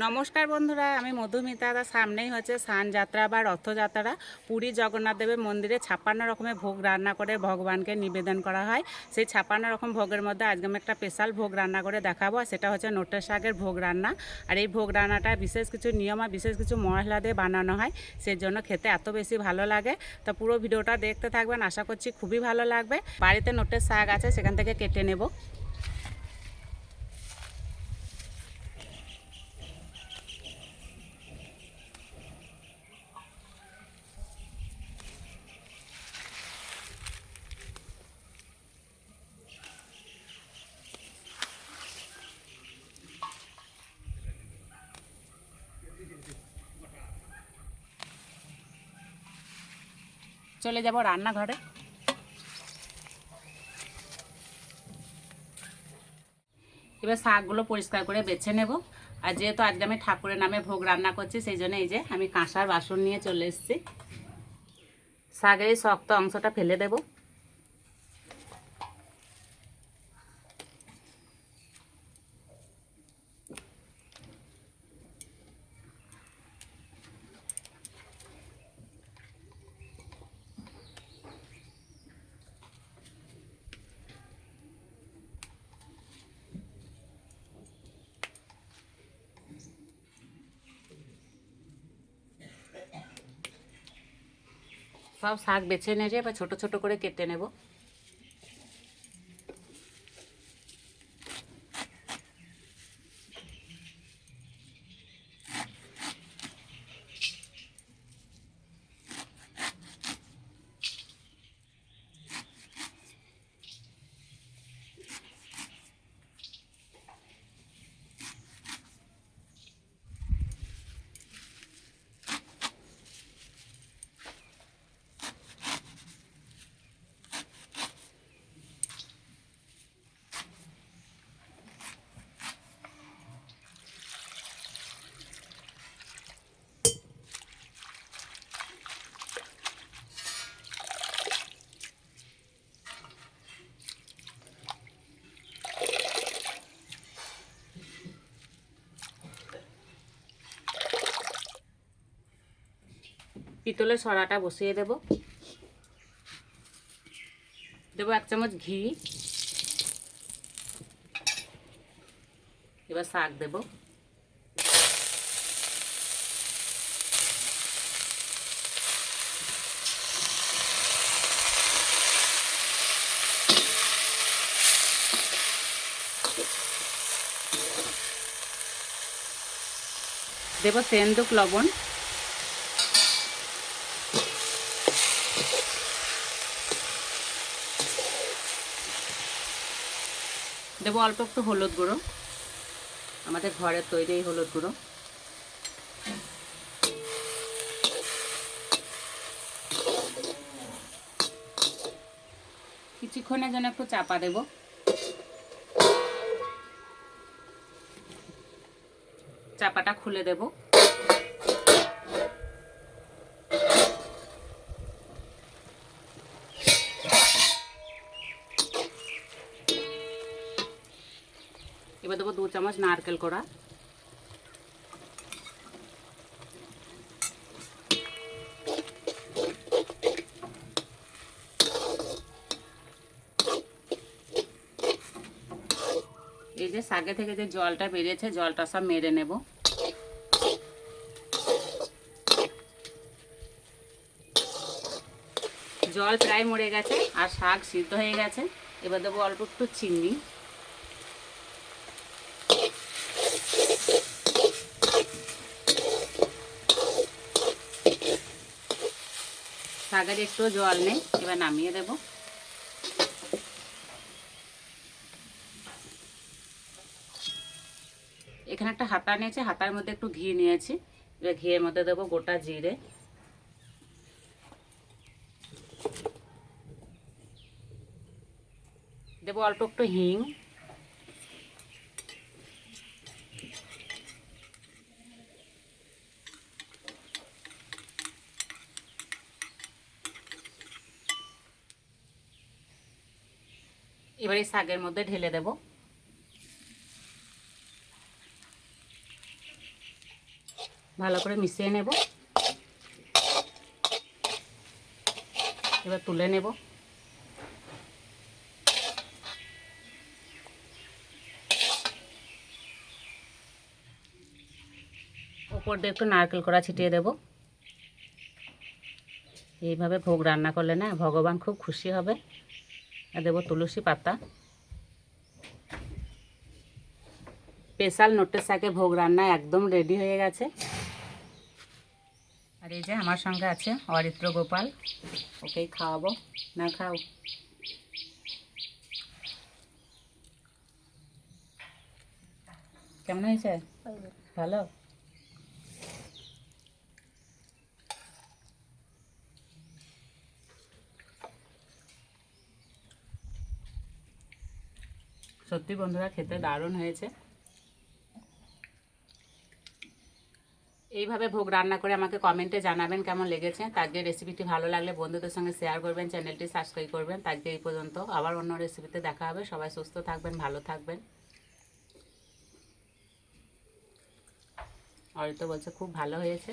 নমস্কার বন্ধুরা, আমি মধুমিতা। সামনেই হচ্ছে স্নান যাত্রা বা রথযাত্রা। পুরী জগন্নাথ দেবের মন্দিরে 56 রকমের ভোগ রান্না করে ভগবানকে নিবেদন করা হয়। সেই 56 রকম ভোগের মধ্যে আজকে আমি একটা স্পেশাল ভোগ রান্না করে দেখাবো, সেটা হচ্ছে নোটের শাকের ভোগ রান্না। আর এই ভোগ রান্নাটা বিশেষ কিছু নিয়ম আর বিশেষ কিছু মশলা দিয়ে বানানো হয়, সেই জন্য খেতে এত বেশি ভালো লাগে। তো পুরো ভিডিওটা দেখতে থাকবেন, আশা করছি খুবই ভালো লাগবে। বাড়িতে নোটের শাক আছে, সেখান থেকে কেটে নেব। চলে যাব রান্নাঘরে। এবার শাকগুলো পরিষ্কার করে বেছে নেব। আর যেহেতু আজকে আমি ঠাকুরের নামে ভোগ রান্না করছি, সেই জন্য এই যে আমি কাঁসার বাসন নিয়ে চলে এসেছি। শাকের এই শক্ত অংশটা ফেলে দেব। সব শাক বেছে নিয়ে এবার ছোট ছোট করে কেটে নেব। পিতলের সরাটা বসিয়ে দেব। দেবো 1 চামচ ঘি। এবার শাক দেব। দেব সেন্দুক লবণ। দেবো অল্প একটু হলুদ গুঁড়ো, আমাদের ঘরের তৈরি এই হলুদ গুঁড়ো। কিছুক্ষণের জন্য একটু চাপা দেব। চাপাটা খুলে দেব। এবার দেবো 2 চামচ নারকেল কোড়া। এই যে শাকে থেকে যে জলটা বেরিয়েছে, জলটা সব মেরে নেব। জল প্রায় মরে গেছে আর শাক সিদ্ধ হয়ে গেছে। এবার দেবো অল্প একটু চিনি। শাকের একটু জল নেই, এবার নামিয়ে দেব। এখানে একটা হাতা নিয়েছি, হাতার মধ্যে একটু ঘি নিয়েছি। এবার ঘিয়ের মধ্যে দেবো গোটা জিরে। দেবো অল্প একটু হিং। এবার এই শাকের মধ্যে ঢেলে দেব। ভালো করে মিশিয়ে নেব। এবার তুলে নেব। উপর দিয়ে একটু নারকেল কোড়া ছিটিয়ে দেব। এইভাবে ভোগ রান্না করলে না ভগবান খুব খুশি হবে। আর দেবো তুলসী পাতা। স্পেশাল নোটের শাকে ভোগ রান্না একদম রেডি হয়ে গেছে। আর এই যে আমার সঙ্গে আছে অরিত্র গোপাল, ওকেই খাওয়াবো। না খাও। কেমন হয়েছে? ভালো। সত্যি বন্ধুরা খেতে দারুণ হয়েছে। এইভাবে ভোগ রান্না করে আমাকে কমেন্টে জানাবেন কেমন লেগেছে। আজকে রেসিপিটি ভালো লাগলে বন্ধুদের সঙ্গে শেয়ার করবেন, চ্যানেলটি সাবস্ক্রাইব করবেন। আজকে এই পর্যন্ত, আবার অন্য রেসিপিতে দেখা হবে। সবাই সুস্থ থাকবেন, ভালো থাকবেন। অরিত্র বলছে খুব ভালো হয়েছে।